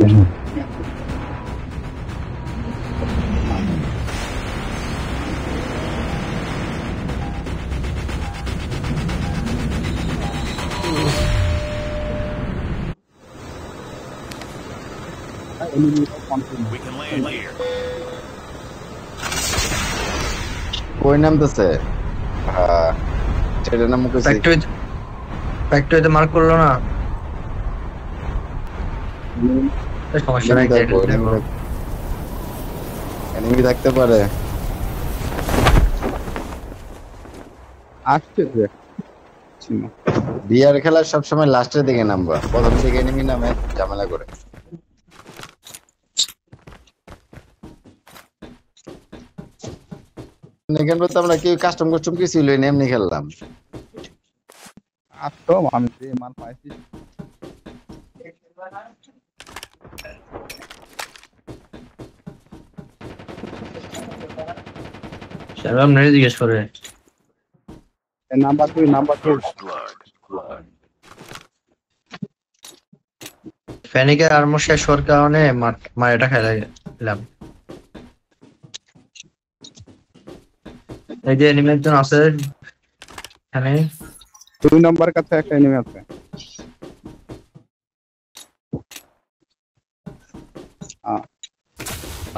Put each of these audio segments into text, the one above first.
We can land here. कोई नाम तो से हाँ चेहरे नाम कुछ ফ্যাক্টরিতে মার্ক করলো না সমস্যা নাই এনিমি থাকতে পারে আসছে যে বিআর খেলা সব সময় লাস্টের দিকে নামবা প্রথম দিকে এনিমি নামে ঝামেলা করে নেকেন তো আমরা কি কাস্টম কিছু লই না এমনি খেললাম আসতো আমি যে মাল পাইছি শালাম নেই জিজ্ঞেস করে নাম্বার 2 ফ্যানিকের আর্মর শেষ হওয়ার কারণে মারেটা খেলাম এই যে এনিমি একজন আছে এখানে 2 নাম্বার কাছে একটা এনিমি আছে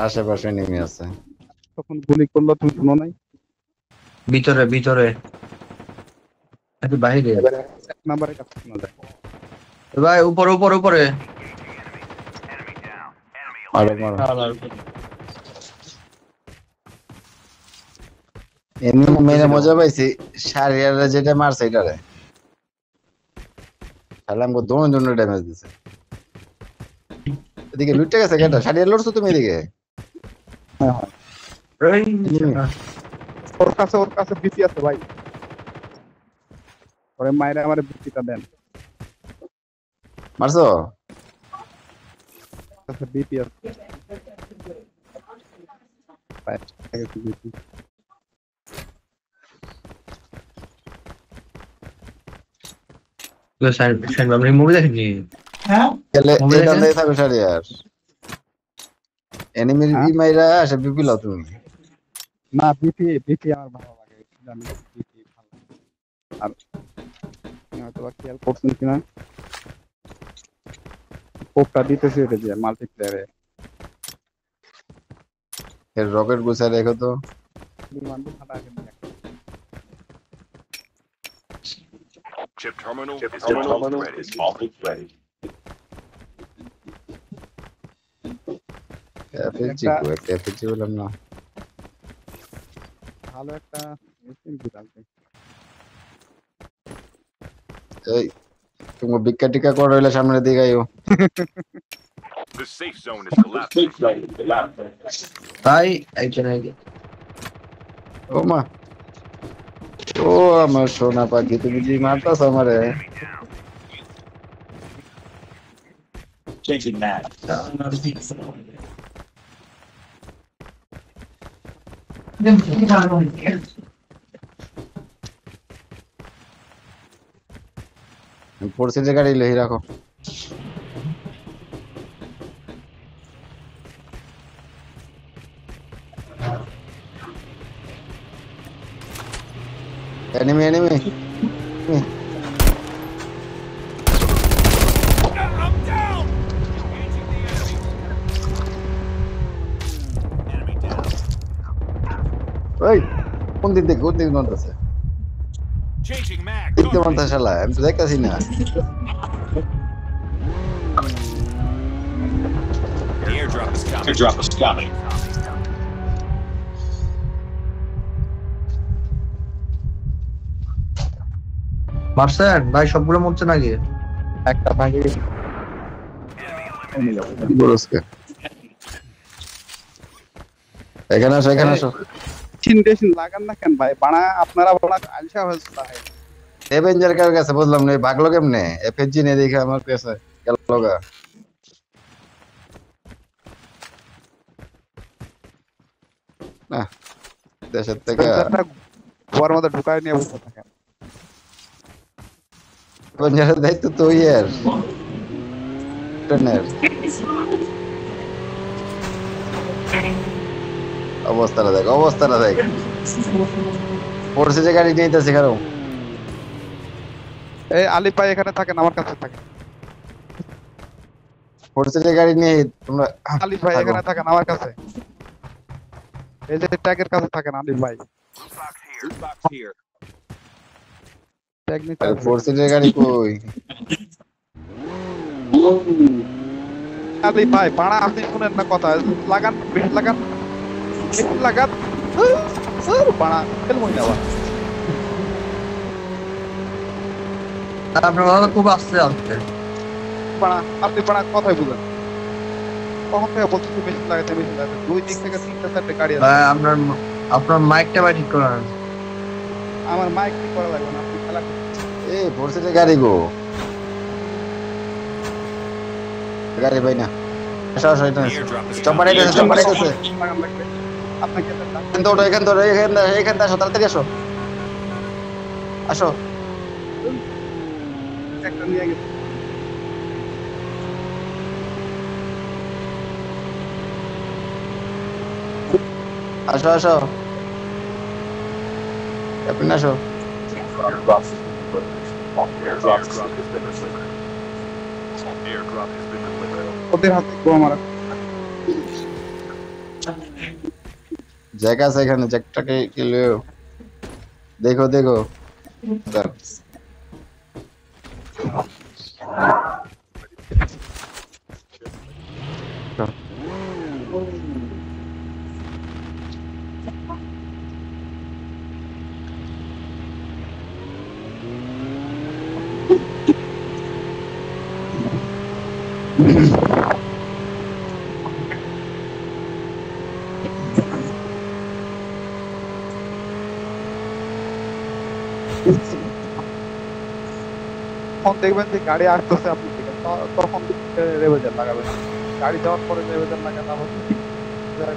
আশেপাশে এনিমি আছে তখন গুলি করলো তুমি শুনো নাই ভিতরে একটু বাইরে এক নাম্বারের কাছে শোনা যায় ভাই উপরে মারো এমনি মেরে মজা পাইছি শারিয়ারে যেটা মারছে এটারে শালাম গো দোনো ড্যামেজ দিছে এদিকে লুটে গেছে কেটা শারিয়ার লড়ছো তুমি এদিকে ওর কাছে বিপি আছে ভাই ওরে মাইরে আমারে বিপিটা দেন মারছো কাছে বিপি আছে ভাই আগে বিপি আপনি মুভি দেখেননি হ্যাঁ এটা নেই থাকো শারিয়ার এনিমির বি মাইরা আসে বিপি লাও তুমি না বিপি আমার ভালো লাগে জানি বিপি ভালো আর হয়তো খেয়াল করছেন কিনা কোপটা দিতেছে এটা দিয়ে মাল্টিপ্লেয়ারে এর রকেট গুছা রেখো তো বিমানটি ফাটা কেন Chip terminal is almost ready. এফএজি বললাম না ভালো একটা এসএমজি লাগবে এই তুমি বিক্কা টিকা করে হইলে সামনে দিকে আইও The safe zone is collapsing. তাই একজন আগে ও মা ও আমার সোনা পাখি তুমি জি মারতাছ আমারে Changing mag. ফোর্সের গাড়ি লই রাখো enemy ওই কোন দিক কোনতেছে Changing mag. দেখতে মন শালা আমি তো দেখতাছি না The airdrop is coming. মারছেন ভাই সবগুলো মরছে নাকি একটা ভাগে বলসকে এখানে আসো চিন্টেশন লাগান না কেন ভাই বানা আপনারা বড় আলসা হয়েছে ভাই এভেঞ্জার কার কাছে বুঝলাম না ভাগলো কেমনে এফএজি নে দেখে আমার কাছে গেলগা না দেশের থেকে ঘর মধ্যে ঢুকায় নিয়ে বসে থাকেন এভেঞ্জারের দায়িত্ব তো ইয়ার ক্যাপ্টেনের অবস্থাটা দেখ পড়ছে যে গাড়ি নিতেছে কারো এই আলিফ ভাই এখানে থাকেন, আমার কাছে থাকেন। পড়ছে যে গাড়ি নিয়ে তোমরা আলিফ ভাই থাকো। এখানে থাকেন আমার কাছে, এই যে ট্যাগের কাছে থাকেন আলিফ ভাই। Loot box here. ট্যাগ নিতে আরে আসবে। পড়ছে যে গাড়ি কই আলিফ ভাই পাড়া আপনি শুনেন না কথা, লাগান বেশ লাগান বেশ লাগান পাড়া ফেল মনে যাওয়া। আপনার কথা খুব আস্তে আস্তে। পাড়া আপনি পাড়া কথাই বুঝেন, কখন থেকে বলতেছি মেশিন লাগাতে দুই দিক থেকে তিনটা চারটে গাড়ি আছে। ভাই আপনার মাইকটা ভাই ঠিক করেন। আমার মাইক ঠিক করা লাগবে না, আপনি খেলা করুন। এ পড়ছে যে গাড়ি গো গাড়ি ভাই না আসো আসো এটা চম্পার আইতেছে লাগান লাগবে আপনাকে এখান তো এখান আসো তাড়াতাড়ি আসো আসো একটা নিয়ে গেছে। আসো আসো ক্যাপ্টেন আসো Airdrop has been delivered. Airdrop has been delivered. ওদের হাতে গো আমার জ্যাক আছে এখানে জ্যাকটাকে কিলো দেখো স্যার তখন দেখবেন যে গাড়ি আসতেছে আপনি দিকে, তখন রেভেজার লাগাবেন। গাড়ি যাওয়ার পরে রেভেজার লাগানো হবে,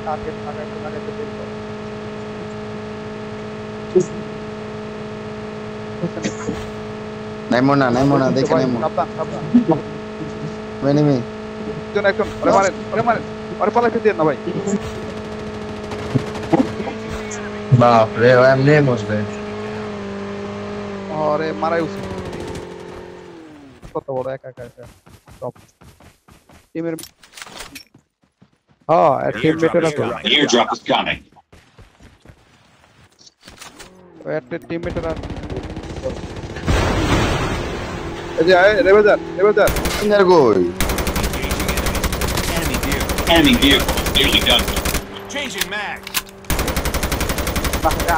টার্গেট লাগাইতে দেরি করে। নাইমো না দেখে নাইমো সাবধান এনিমি একজন ওরে মারেন ওরে পালাইতে দিন না ভাই। বাপ রে এমনি বসবে। ওরে মারাই উচিত, কত বড় একা টপ টিমের। হ্যাঁ টিমমেটের আছে, Airdrop is coming. একটা টিমমেটের আছে। এই যে রেভেজার ইনার কই Enemy vehicle nearly done. Changing mag.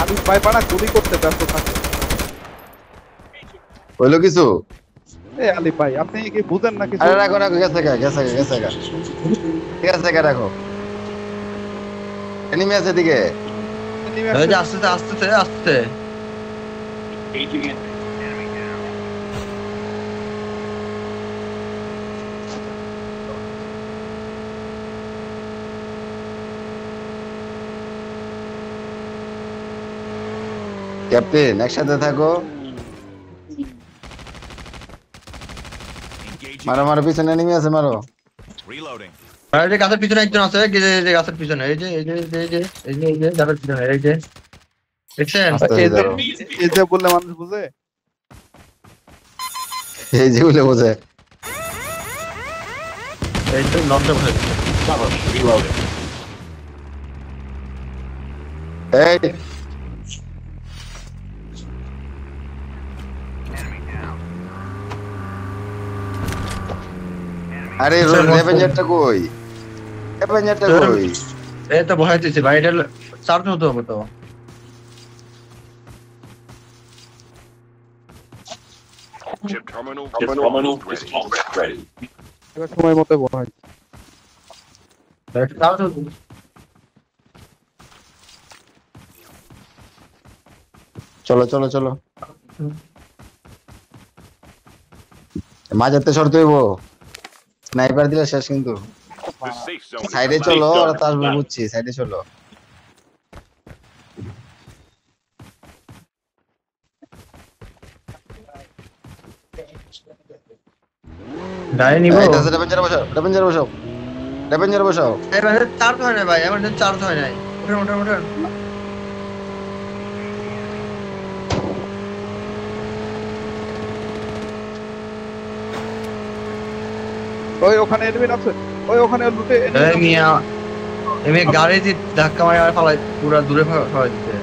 আলিফ ভাই পাড়া গুলি করতে ব্যস্ত থাকে। হইলো কিছু এই আলিফ ভাই আপনি কি বুঝেন না কিছু? আরে রাখো গেছে ঠিক আছে রাখো এনিমি আছে দিকে এই যে আস্তে Aging in. Enemy down. Captain একসাথে থাকো Engaging. মারো পিছনে এনিমি আছে মারো Reloading. ভাই এই যে গাছের পিছনে একজন আছে, এই যে গাছের পিছনে, এই যে গাছের পিছনে, এই যে দেখছেন? আস্তে এই যে- ধরো। এই যে বললে মানুষ বুঝে। এই যেগুলো বোঝে এই তো লঞ্চ হয়ে Cover me. Reloading. এই আরে রেভেঞ্জারটা কই এই তো ভয় দিচ্ছে ভাই, এটা চার্জ হতে হবে তো। Chip terminal is almost ready. এবার সময় মতো বলা হয়। চার্জ হতে চলো মাঝাতে সরতে হইব, স্নাইপার দিলে শেষ কিন্তু। The safe zone is সাইডে চলো, ওরা তো আসবে বুঝছি, সাইডে চলো। গাড়ি নিব আইতাছে রেভেঞ্জার বসাও রেভেঞ্জার বসাও রেভেঞ্জার বসাও এবার চার্জ হয় না ভাই, আমার চার্জ হয় নাই। উঠেন উঠেন উঠেন। ওই ওখানে এনিমি আছে, ওই ওখানে লুটে এই মিয়া এমনি গাড়ি দিয়ে ধাক্কা মারি আর ফালাই পুরা দূরে ফালাই দিতে।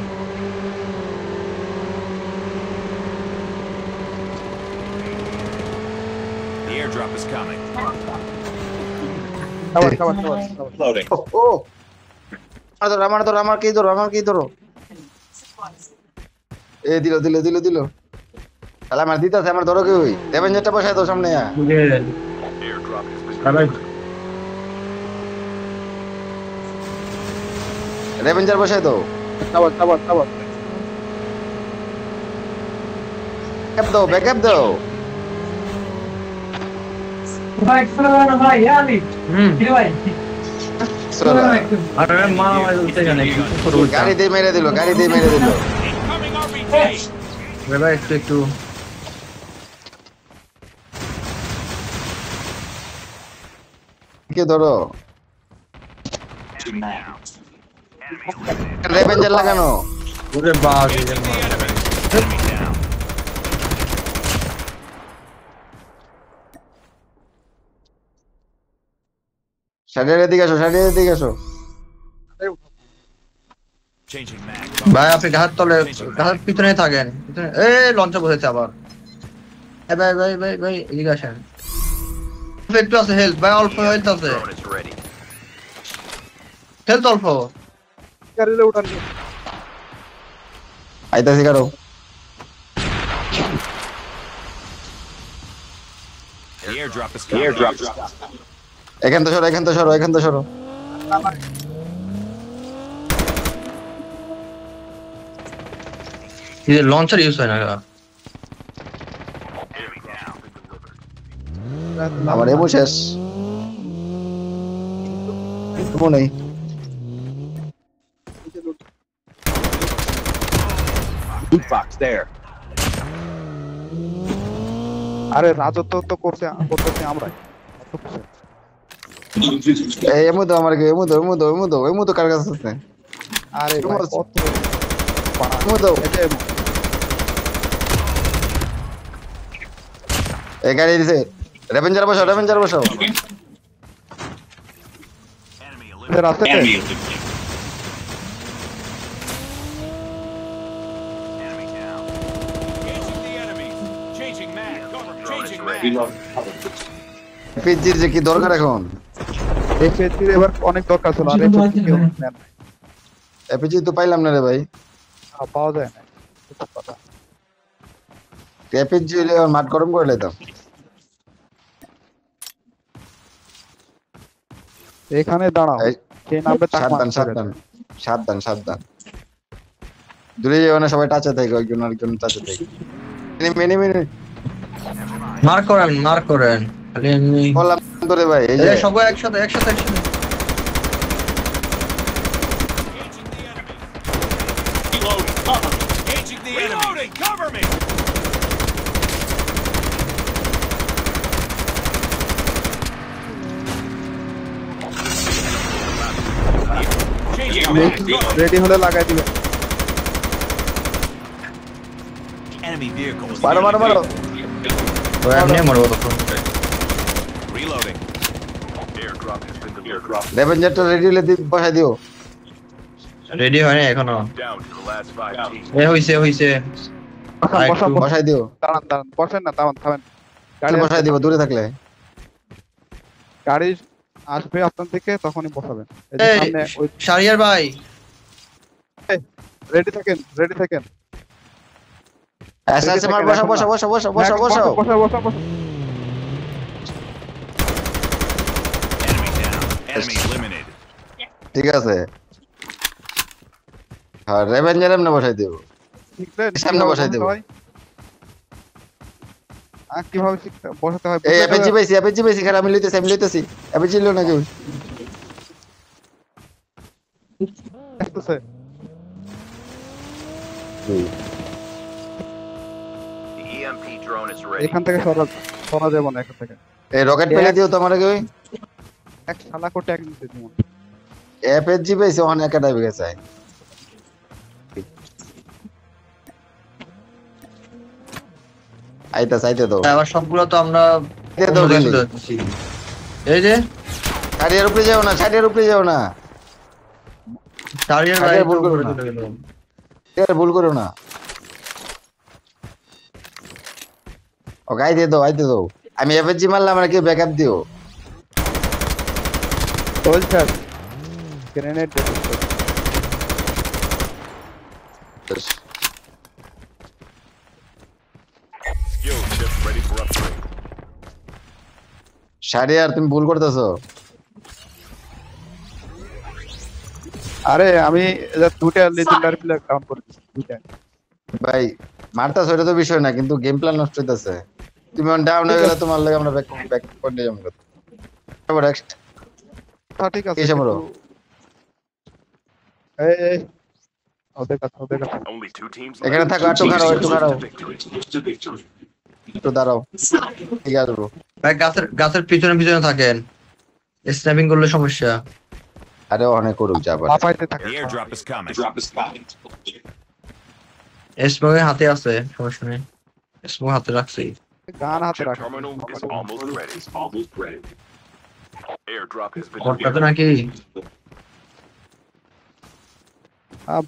The airdrop is coming. খাবার খাবার খাবার Loading. ও আমার কি ধরো এ দিল তাহলে আমার দিতাছে আমার ধরো কি হই রেভেঞ্জারটা বসায় দাও সামনে Airdrop has been ভাই রেভেঞ্জার বসায় দাও খাবার খাবার খাবার ব্যাকআপ দাও চলো। আরে মা ভাই উঠতে জানে কি করব। গাড়ি দিয়ে মেরে দিল incoming RPG. ভাই একটু কে ধরো রেভেঞ্জার লাগানো ওরে বাস Enemy down. শাড়ির দিকে আসো Changing mag. ভাই আপনি ঘাটের পিছনে থাকেন, পিছনে লঞ্চে বসেছে আবার। ভাই এদিকে আসেন। একটু আছে হেলথ ভাই, অল্প হেলথ আছে, Drone is ready. হেলথ অল্প। গাড়িতে উঠান আইতাছি কারো The airdrop is coming. The airdrop is coming. এখান তো সরো এই লঞ্চার ইউজ হয় না। Enemy down. Been delivered. আমার এমন শেষ তুমি নেই Loot box there. আরে রাজত্ব তো করতেছি আমরা এই এমু তো আমার এমু তো কার কাছে আছে আরে ভাই, কত এমু তো এই গাড়ি দিছে রেভেঞ্জার বসাও Enemy eliminated. রাস্তাতে Enemy down. Engaging the enemies. Changing mag. Changing mag. পিজির যে কি দরকার এখন এই ফেসির এবার অনেক দরকার ছিল, আর এফএসি কেউ নেন নাই। এপিজি তো পাইলাম না রে ভাই পাওয়া যায় না, এটা কথা। এপিজি মাঠ গরম করে লাইতাম এখানে দাঁড়াও, এই, সেই নামে তাক সাবধান দূরে যাও না, সবাই টাচে থাকে একজন টাচে থাকে এনিমি মার্ক করেন খালি এমনি বললাম তো রে ভাই এই যে সবাই একসাথে Engaging the enemy. Reloading. Cover. Engaging the enemy. Reloading. Cover me. Changing mag. Ready হলে লাগাই দিবে। Enemy vehicle is মারো তো এমনি মরবো তখন। reloading. Airdrop has been delivered. রেভেঞ্জারটা রেডি হলে বসাই দিও রেডি হয় না এখনো। Down to the last 5 teams. হইছে বসান, বসাই দিও দাঁড়ান বসেন না, থামেন। বসাই দিব দূরে থাকলে গাড়ি আসবে আপনার দিকে, তখনই বসাবেন। এই যে এই সামনে ওই শারিয়ার ভাই রেডি থাকেন। আচ্ছা মার বসা বসা। Enemy down. Enemy eliminated. ঠিক আছে হ্যাঁ রেভেঞ্জার এমনি বসাই দিব ঠিক আছে, সামনে বসাই দেবো। কিভাবে বসাতে হয় এই এপিজি পাইছি খারাপ আমি লইতেছি এপিজি লো না কেউ আসতেছে। The EMP drone is ready. এখান থেকে সরা যাবে না, এখান থেকে এই রকেট পেলে দিও তোমার কি ওই এক শালা কো ট্যাগ নিতে তুমি এফএসজি পাইছে অন একাডেমি গেছে আইতে দাও আবার সবগুলো তো আমরা দিয়ে দাও খালি। এই যে ছাড়িয়ার উপরে যাও না চারিয়ার আগে গাড়ি ভুল করো উপরে না। চলে গেল। এর ভুল করো না ও গাই দিয়ে দাও আইতে দাও আমি এফএসজি মারলাম আর কি ব্যাকআপ দিও soldier grenade Skill chip ready for upgrade. শাড়িয়ার তুমি ভুল করতেছো আরে আমি দুটা লেজেন্ডারি প্লেয়ার কাউন্ট করে দিছি দুটা ভাই মারতাছো এটা তো বিষয় না কিন্তু গেম প্ল্যান নষ্ট হইতাছে তুমি অন ডাউন হয়ে গেলে তোমার লাগে আমরা ব্যাক করে যাবো তারপর নেক্সট হ্যাঁ ঠিক আছে কিসে মারো? এই ওদের কাছে Only 2 teams এখানে left. থাকো একটু খারাপ একটু দাঁড়াও ঠিক আছে bro। ভাই গাছের পিছনে থাকেন স্ন্যাপিং করলে সমস্যা আরে অনেক করুক যা পারে লাফাইতে থাকে The airdrop is coming. স্মোকের হাতে আছে সমস্যা নেই স্মোক হাতে রাখছি গান হাতে Chip রাখ terminal is almost ready. Airdrop has been ঘরটাতে delivered. নাকি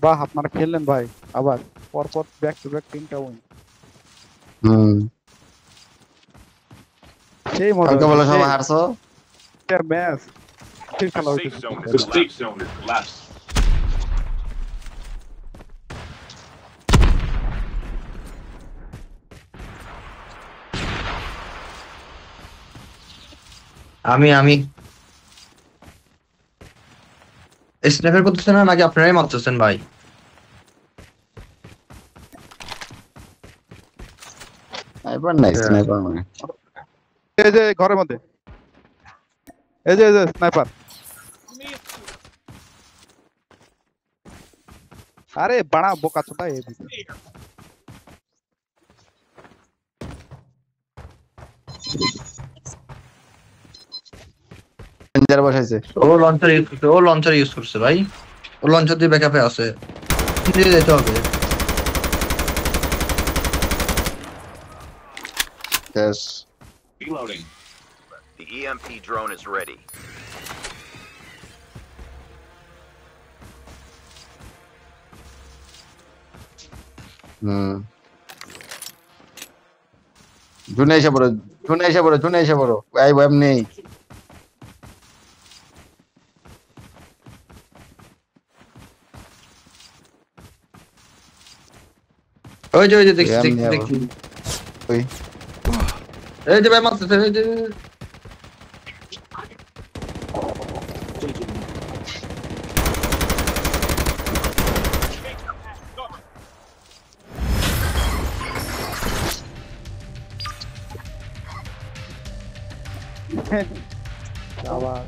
বাহ আপনারা খেললেন ভাই আবার পরপর ব্যাক টু ব্যাক তিনটা উইন সেই মজা কালকে বলো সবাই হারছো ম্যাচ ঠিক খেলা The হইছে safe zone is collapsed. আমি স্ন্যাপার করতেছেন না নাকি আপনারাই মারতেছেন ভাই স্নাইপার নাই স্নাইপার মানে এই যে ঘরের মধ্যে এই যে স্নাইপার আরে বাড়া বোকা চোদা এদিকে ডেঞ্জার বসাইছে ও লঞ্চার ইউজ করছে ভাই ও লঞ্চার দিয়ে ব্যাকআপে আছে দিয়ে যেতে হবে yes Reloading. The EMP drone is ready. জুনে এসে পড়ো ভাই ওয়েব নেই ওই যে দেখছি এমনি আবার। দেখছি ওই এই যে ভাই মারতেছে এই যে আবার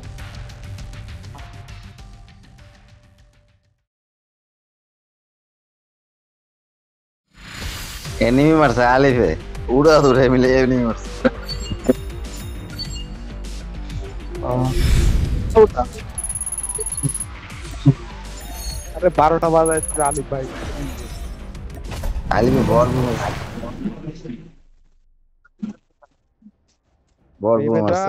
এনিমি মারছে আলিফে উড়া দূরে মিলে এনিমি মারছে আরে 12টা বাজায় আলিফ ভাই আলিফে বর এই মারছে বেটা